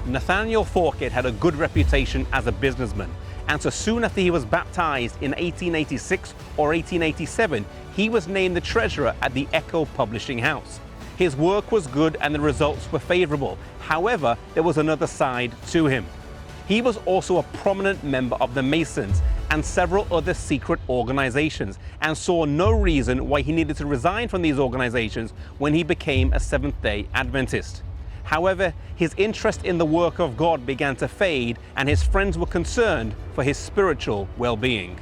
Nathaniel Forked had a good reputation as a businessman, and so soon after he was baptized in 1886 or 1887, he was named the treasurer at the Echo Publishing House. His work was good and the results were favorable. However, there was another side to him. He was also a prominent member of the Masons and several other secret organizations, and saw no reason why he needed to resign from these organizations when he became a Seventh-day Adventist. However, his interest in the work of God began to fade, and his friends were concerned for his spiritual well-being.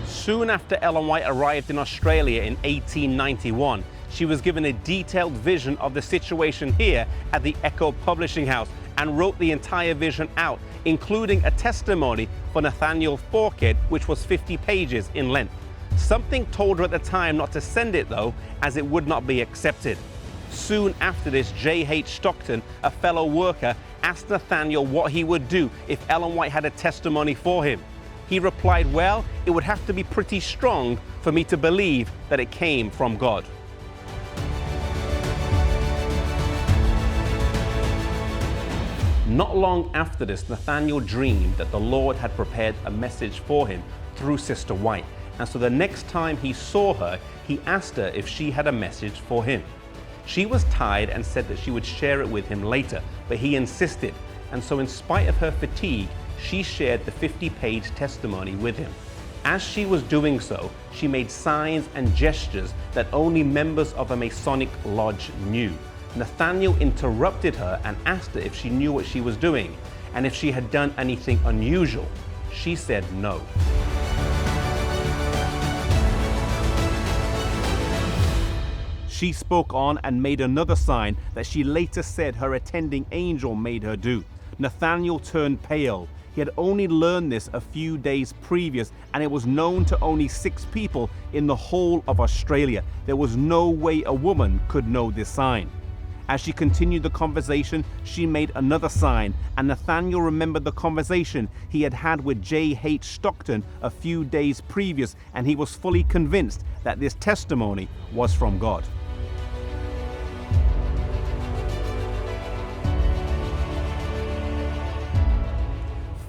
Soon after Ellen White arrived in Australia in 1891, she was given a detailed vision of the situation here at the Echo Publishing House and wrote the entire vision out, including a testimony for Nathaniel Forked, which was 50 pages in length. Something told her at the time not to send it though, as it would not be accepted. Soon after this, J.H. Stockton, a fellow worker, asked Nathaniel what he would do if Ellen White had a testimony for him. He replied, well, it would have to be pretty strong for me to believe that it came from God. Not long after this, Nathaniel dreamed that the Lord had prepared a message for him through Sister White. And so the next time he saw her, he asked her if she had a message for him. She was tired and said that she would share it with him later, but he insisted. And so in spite of her fatigue, she shared the 50-page testimony with him. As she was doing so, she made signs and gestures that only members of a Masonic lodge knew. Nathaniel interrupted her and asked her if she knew what she was doing and if she had done anything unusual. She said no. She spoke on and made another sign that she later said her attending angel made her do. Nathaniel turned pale. He had only learned this a few days previous, and it was known to only 6 people in the whole of Australia. There was no way a woman could know this sign. As she continued the conversation, she made another sign, and Nathaniel remembered the conversation he had had with J.H. Stockton a few days previous, and he was fully convinced that this testimony was from God.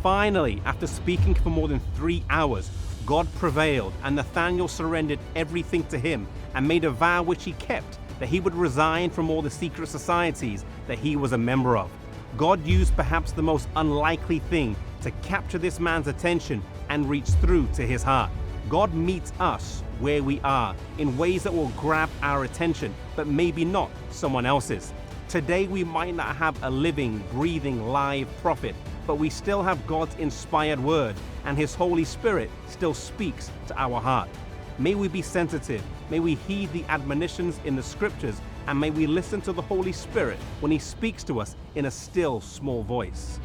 Finally, after speaking for more than 3 hours, God prevailed, and Nathaniel surrendered everything to him and made a vow which he kept, that he would resign from all the secret societies that he was a member of. God used perhaps the most unlikely thing to capture this man's attention and reach through to his heart. God meets us where we are in ways that will grab our attention, but maybe not someone else's. Today we might not have a living, breathing, live prophet, but we still have God's inspired word, and his Holy Spirit still speaks to our heart. May we be sensitive, may we heed the admonitions in the scriptures, and may we listen to the Holy Spirit when he speaks to us in a still small voice.